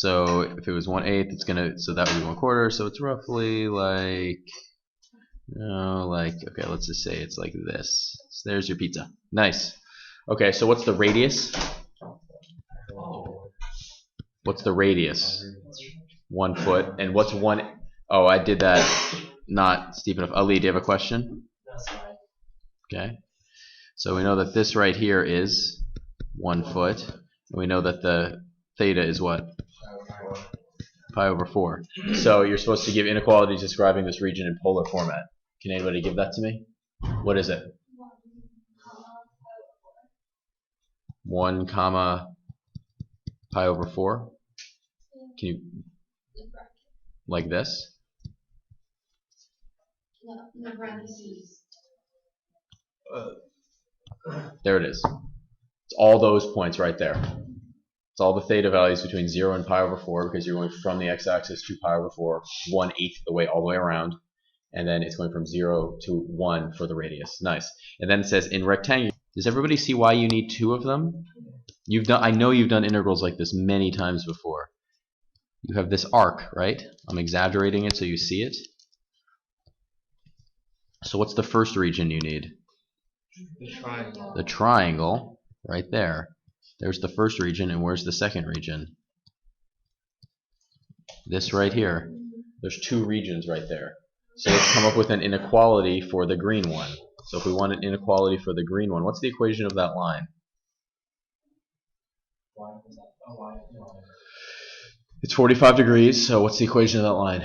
So if it was 1/8, it's gonna, so that would be 1/4. So it's roughly like, okay, let's just say it's like this. So there's your pizza. Nice. Okay, so what's the radius? What's the radius? 1 foot. And what's one? Oh, I did that not steep enough. Ali, do you have a question? Okay. So we know that this right here is 1 foot. And we know that the theta is what? Pi over 4. So you're supposed to give inequalities describing this region in polar format. Can anybody give that to me? What is it? 1 comma pi over 4. Can you, like this? No parentheses. There it is. It's all those points right there. It's all the theta values between 0 and pi over 4 because you're going from the x-axis to pi over 4, 1/8 the way all the way around, and then it's going from 0 to 1 for the radius. Nice. And then it says in rectangular. Does everybody see why you need 2 of them? You've done. I know you've done integrals like this many times before. You have this arc, right? I'm exaggerating it so you see it. So what's the first region you need? The triangle. The triangle, right there. There's the first region, and where's the second region? This right here. There's 2 regions right there. So let's come up with an inequality for the green one. So if we want an inequality for the green one, what's the equation of that line? It's 45 degrees, so what's the equation of that line?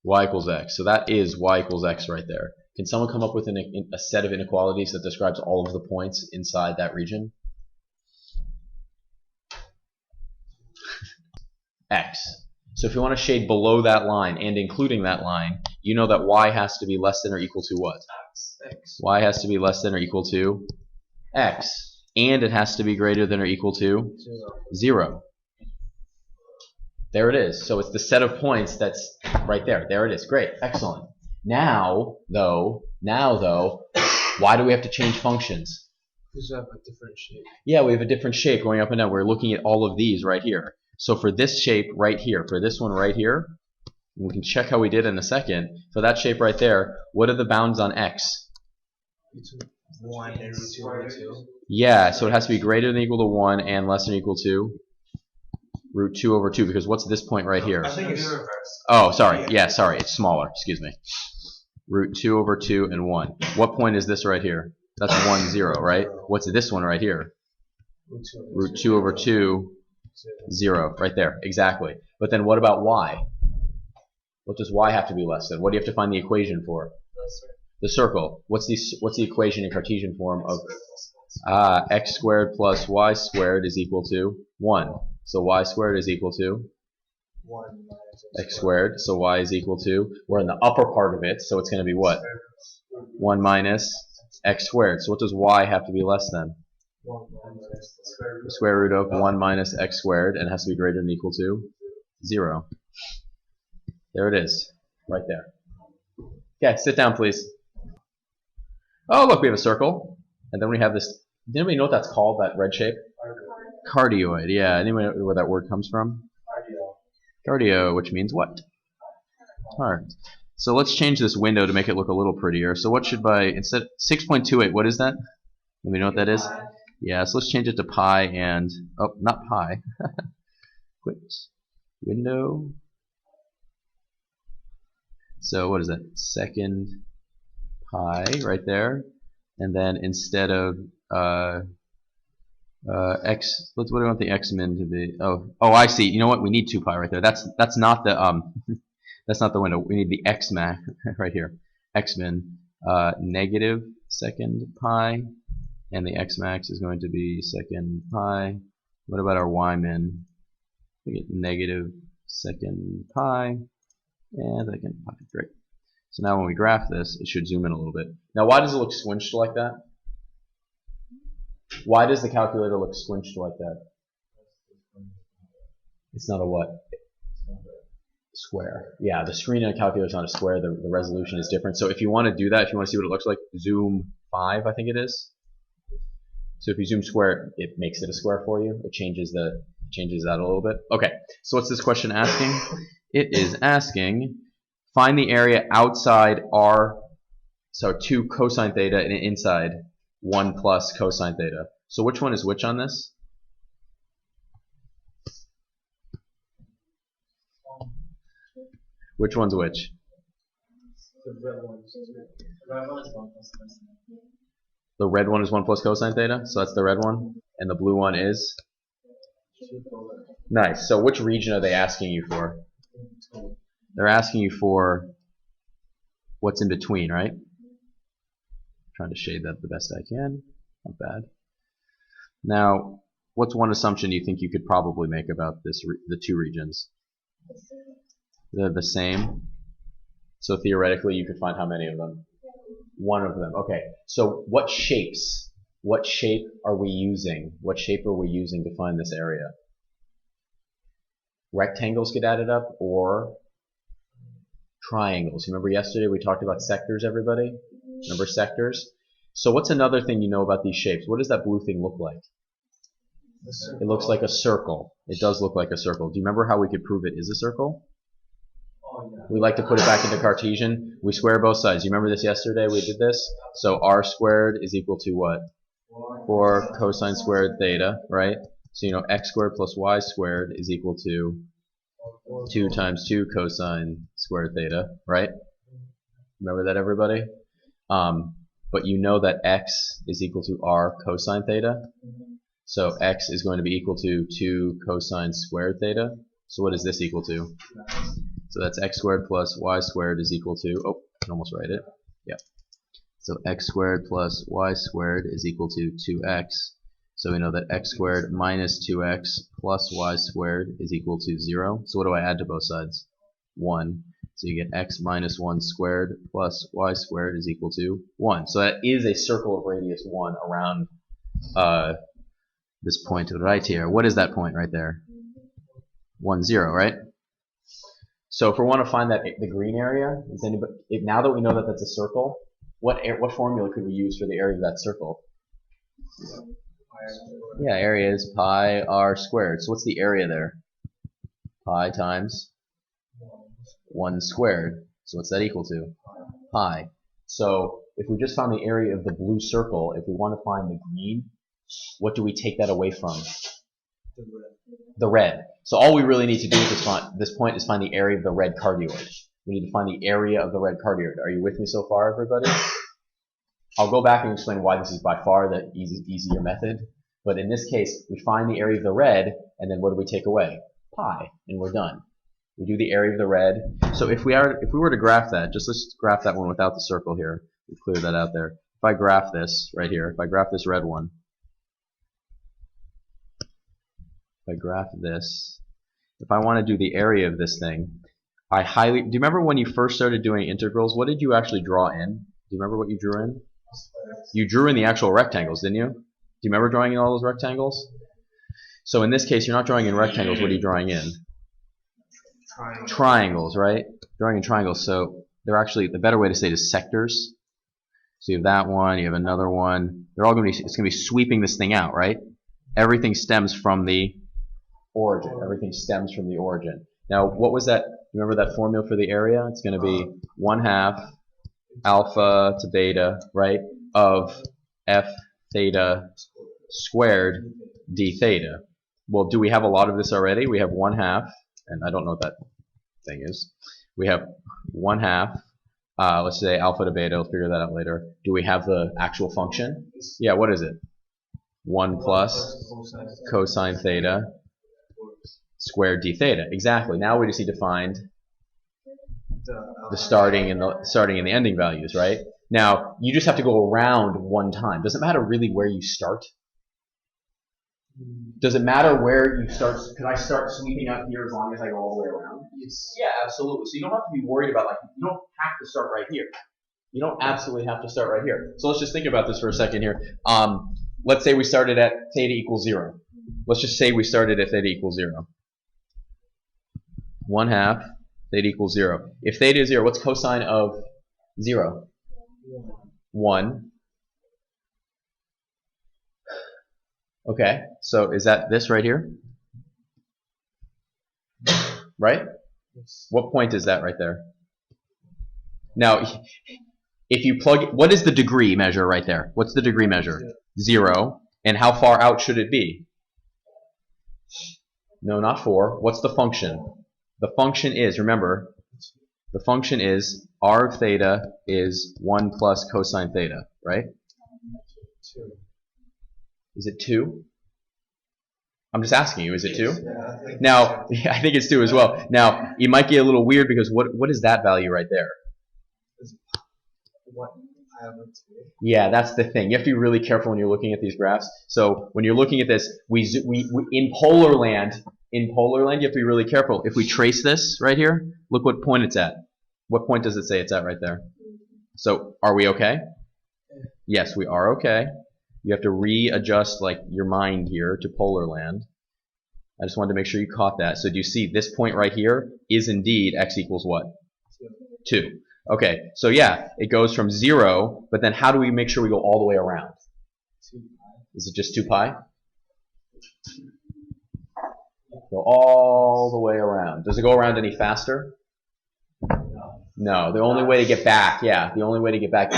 Y equals x. So that is y equals x right there. Can someone come up with a set of inequalities that describes all of the points inside that region? X. So if you want to shade below that line and including that line, you know that y has to be less than or equal to what? X. Y has to be less than or equal to x. And it has to be greater than or equal to 0. There it is. So it's the set of points that's right there. There it is. Great. Excellent. Now though, why do we have to change functions? Because we have a different shape. Yeah, we have a different shape going up and down. We're looking at all of these right here. So for this shape right here, for this one right here, we can check how we did in a second. For that shape right there, what are the bounds on x? 1 and root 2 over 2. Yeah, so it has to be greater than or equal to 1 and less than or equal to root 2 over 2, because what's this point right here? I think it's reverse. Oh, sorry. Yeah, sorry. It's smaller. Excuse me. Root 2 over 2 and 1. What point is this right here? That's 1, 0, right? What's this one right here? Root 2 over 2, 0. Right there. Exactly. But then what about y? What does y have to be less than? What do you have to find the equation for? The circle. What's the equation in Cartesian form of x squared plus y squared is equal to 1. So y squared is equal to 1 x squared. So y is equal to, we're in the upper part of it, so it's going to be what? 1 minus x squared. So what does y have to be less than? The square root of 1 minus x squared, and it has to be greater than or equal to 0. There it is. Right there. Okay, sit down please. Oh look, we have a circle. And then we have this, does anybody know what that's called, that red shape? Cardioid, yeah. Anybody know where that word comes from? Cardio, which means what? Heart. So let's change this window to make it look a little prettier. So what should instead 6.28, what is that? Anybody know what that is? Yeah, so let's change it to pi and, oh, not pi. Quit. Window. So what is that? Second pi right there. And then instead of x, what do we want the x min to be? Oh, I see. You know what? We need 2 pi right there. That's not the that's not the window. We need the x max right here. X min negative second pi, and the x max is going to be second pi. What about our y min? We get negative second pi and second pi. Great. So now when we graph this, it should zoom in a little bit. Now why does it look squinched like that? Why does the calculator look squinched like that? It's not a what? Square. Yeah, the screen on a calculator is not a square. The resolution is different. So if you want to do that, if you want to see what it looks like, zoom 5, I think it is. So if you zoom square, it makes it a square for you. It changes the Changes that a little bit. Okay, so what's this question asking? It is asking, find the area outside R, so 2 cosine theta, and inside 1 plus cosine theta. So which one is which on this? Which one's which? The red one is 2. The red one is 1 plus cosine. The red one is 1 plus cosine theta, so that's the red one. And the blue one is? 2 cosine. Nice. So which region are they asking you for? They're asking you for what's in between, right? Trying to shade that the best I can. Not bad. Now, what's one assumption you think you could probably make about this, the two regions? They're the same. So theoretically, you could find how many of them? One of them. Okay. So what shapes? What shape are we using? What shape are we using to find this area? Rectangles get added up, or triangles? You remember yesterday we talked about sectors, everybody? Remember sectors? So what's another thing you know about these shapes? What does that blue thing look like? It looks like a circle. It does look like a circle. Do you remember how we could prove it is a circle? We like to put it back into Cartesian. We square both sides. You remember this yesterday? We did this. So r squared is equal to what? 4 cosine squared theta, right? So you know x squared plus y squared is equal to 2 times 2 cosine squared theta, right? Remember that, everybody? But you know that x is equal to r cosine theta. So x is going to be equal to 2 cosine squared theta. So what is this equal to? So that's x squared plus y squared is equal to, oh, I can almost write it. Yeah. So x squared plus y squared is equal to 2x. So we know that x squared minus 2x plus y squared is equal to 0. So what do I add to both sides? 1. So you get x minus 1 squared plus y squared is equal to 1. So that is a circle of radius 1 around this point right here. What is that point right there? 1, 0, right? So if we want to find that the green area, is anybody, now that we know that that's a circle, what formula could we use for the area of that circle? Yeah, area is pi r squared. So what's the area there? Pi times 1 squared. So what's that equal to? Pi. So if we just found the area of the blue circle, if we want to find the green, what do we take that away from? The red. So all we really need to do at this point is find the area of the red cardioid. We need to find the area of the red cardioid. Are you with me so far, everybody? I'll go back and explain why this is by far the easier method. But in this case, we find the area of the red, and then what do we take away? Pi, and we're done. We do the area of the red. So if we were to graph that, let's graph that one without the circle here. We clear that out there. If I graph this right here, if I graph this red one, if I graph this, if I want to do the area of this thing, do you remember when you first started doing integrals, what did you actually draw in? Do you remember what you drew in? You drew in the actual rectangles, didn't you? Do you remember drawing in all those rectangles? So in this case, you're not drawing in rectangles. What are you drawing in? Triangles, right? Drawing in triangles. So they're actually, the better way to say it is sectors. So you have that one, you have another one. They're all going to be, it's going to be sweeping this thing out, right? Everything stems from the origin. Everything stems from the origin. Now, what was that? Remember that formula for the area? It's going to be 1/2 alpha to beta, right, of f theta squared d theta. Well, do we have a lot of this already? We have 1/2, and I don't know what that thing is. We have 1/2, let's say alpha to beta. We'll figure that out later. Do we have the actual function? Yeah, what is it? 1 plus cosine theta squared d theta. Exactly. Now we just need to find the starting and the ending values, right? Now you just have to go around one time. Does it matter really where you start? Does it matter where you start? Could I start sweeping out here as long as I go all the way around? Yes. Yeah, absolutely. So you don't have to be worried about, like, you don't have to start right here. You don't absolutely have to start right here. So let's just think about this for a second here. Let's say we started at theta equals 0. Let's just say we started at theta equals 0. 1/2 theta equals 0. If theta is 0, what's cosine of 0? 1. Okay, so is that this right here? right? Yes. What point is that right there? Now, if you plug, what is the degree measure right there? What's the degree measure? 0. And how far out should it be? No, not 4. What's the function? The function is, remember, the function is r of theta is 1 plus cosine theta, right? 2. Is it 2? I'm just asking you, is it 2? Yeah, I think Now, it's I think it's 2 as well. Now, it might get a little weird because what is that value right there? what I have it to. Yeah, that's the thing. You have to be really careful when you're looking at these graphs. So when you're looking at this, we in polar land, you have to be really careful. If we trace this right here, look what point it's at. What point does it say it's at right there? So are we okay? Yes, we are okay. You have to readjust like your mind here to polar land. I just wanted to make sure you caught that. So do you see this point right here is indeed x equals what? 2. Okay, so yeah, it goes from 0, but then how do we make sure we go all the way around? 2 pi. Is it just 2 pi? Go all the way around. Does it go around any faster? No. The only way to get back, the only way to get back,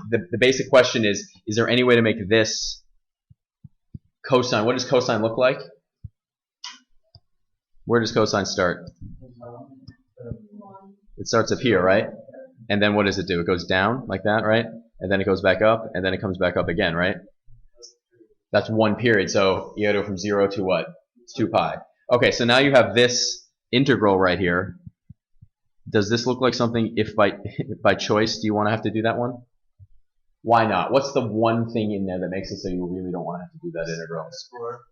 the basic question is there any way to make this cosine, what does cosine look like? Where does cosine start? It starts up here, right? And then what does it do? It goes down like that, right? And then it goes back up, and then it comes back up again, right? That's one period. So you go from 0 to what? It's 2 pi. Okay, so now you have this integral right here. Does this look like something, if by choice, do you want to have to do that one? Why not? What's the one thing in there that makes it so you really don't want to have to do that integral?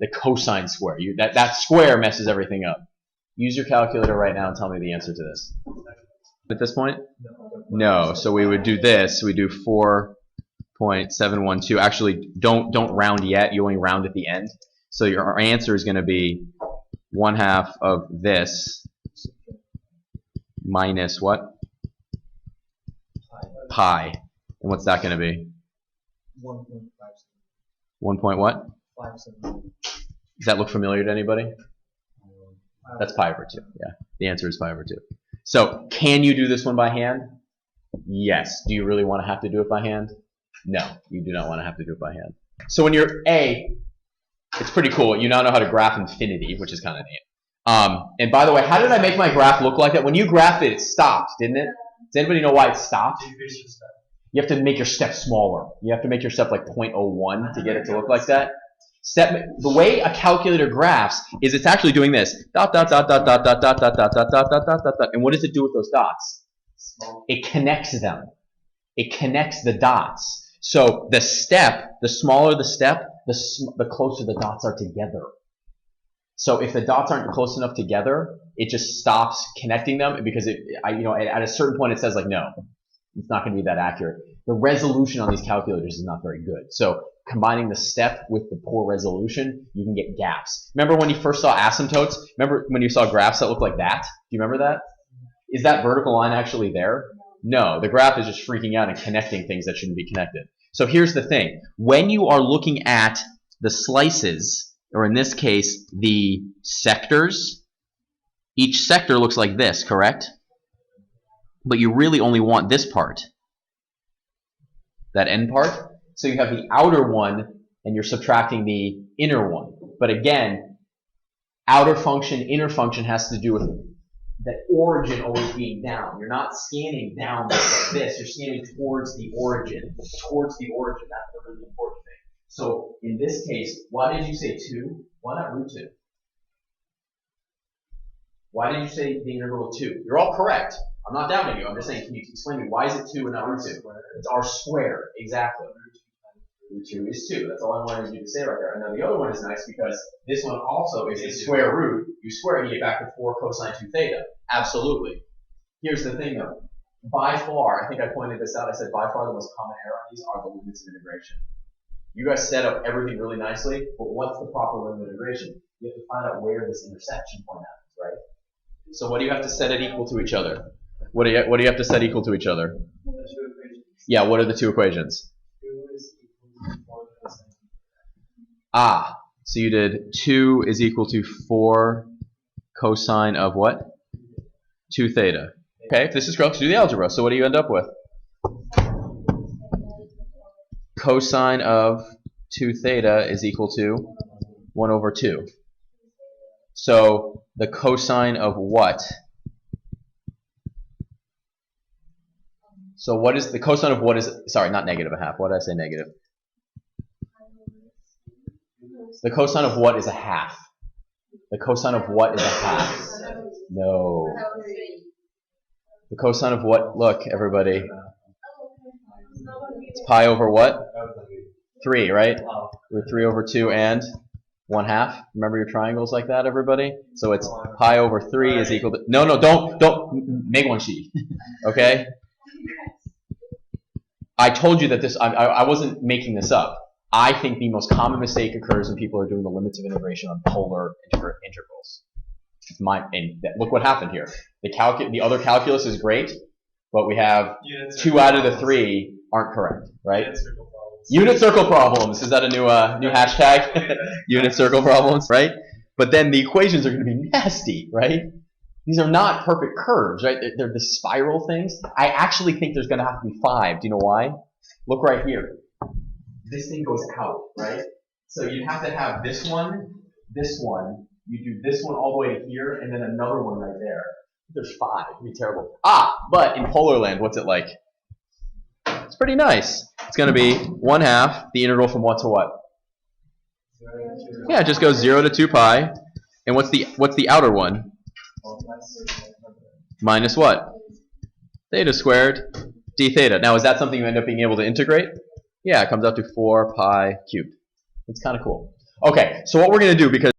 The cosine square. That square messes everything up. Use your calculator right now and tell me the answer to this. At this point? No. So we would do this. We do 4.712. Actually, don't round yet. You only round at the end. So our answer is going to be 1/2 of this minus what? Pi. And what's that going to be? 1.57. 1 point what? 57. Does that look familiar to anybody? That's pi over 2. Yeah, the answer is pi over 2. So, can you do this one by hand? Yes. Do you really want to have to do it by hand? No, you do not want to have to do it by hand. So when you're A, it's pretty cool. You now know how to graph infinity, which is kind of neat. And by the way, how did I make my graph look like that? When you graphed it, it stopped, didn't it? Does anybody know why it stopped? You have to make your step smaller. You have to make your step like 0.01 to get it to look like that. The way a calculator graphs is it's actually doing this. Dot, dot, dot, dot, dot, dot, dot, dot, dot, dot, dot, dot, dot, dot. And what does it do with those dots? It connects them. It connects the dots. So the step, the smaller the step, the closer the dots are together. So if the dots aren't close enough together, it just stops connecting them because at a certain point it says like, no, it's not going to be that accurate. The resolution on these calculators is not very good. So combining the step with the poor resolution, you can get gaps. Remember when you first saw asymptotes? Remember when you saw graphs that look like that? Do you remember that? Is that vertical line actually there? No, the graph is just freaking out and connecting things that shouldn't be connected. So here's the thing. When you are looking at the slices, or in this case, the sectors, each sector looks like this, correct? But you really only want this part, that end part. So you have the outer one, and you're subtracting the inner one. But again, outer function, inner function has to do with the origin always being down. You're not scanning down like this. You're scanning towards the origin. Towards the origin. That's the really important thing. So in this case, why did you say 2? Why not root 2? Why did you say the integral of 2? You're all correct. I'm not doubting you. I'm just saying, can you explain to me why is it 2 and not root 2? It's r squared. Exactly. Root 2 is 2. That's all I wanted you to say right there. And then the other one is nice because this one also is the square root. You square it and you get back to 4 cosine 2 theta. Absolutely. Here's the thing though. By far, I think I pointed this out. I said by far the most common error on these are the limits of integration. You guys set up everything really nicely, but what's the proper limit of integration? You have to find out where this intersection point happens, right? So what do you have to set it equal to each other? What do you have to set equal to each other? Yeah, what are the two equations? So you did 2 is equal to 4 cosine of what? 2 theta. Okay, if this is correct, let's do the algebra. So what do you end up with? Cosine of 2 theta is equal to 1 over 2. So the cosine of what? So what is the cosine of what is, sorry, not negative a half. Why did I say negative? The cosine of what is a half? The cosine of what is a half? No. The cosine of what? Look, everybody. It's pi over what? 3, right? We're 3 over 2 and 1/2. Remember your triangles like that, everybody? So it's pi over 3 is equal to... No, don't make one sheet. Okay? I told you that this... I wasn't making this up. I think the most common mistake occurs when people are doing the limits of integration on polar integrals. Look what happened here. The other calculus is great, but we have 2 out of the 3 aren't correct, right? Unit circle problems. Is that a new hashtag? Unit circle problems, right? But then the equations are going to be nasty, right? These are not perfect curves, right? They're the spiral things. I actually think there's going to have to be 5. Do you know why? Look right here. This thing goes out, right? So you have to have this one, you do this one all the way to here, and then another one right there. There's 5. It'd be terrible. But in polar land, what's it like? It's pretty nice. It's going to be 1/2 the integral from what to what? Yeah, it just goes 0 to 2 pi. And what's the outer one? Minus what? Theta squared d theta. Now, is that something you end up being able to integrate? Yeah, it comes out to 4 pi cubed. It's kind of cool. Okay, so what we're going to do, because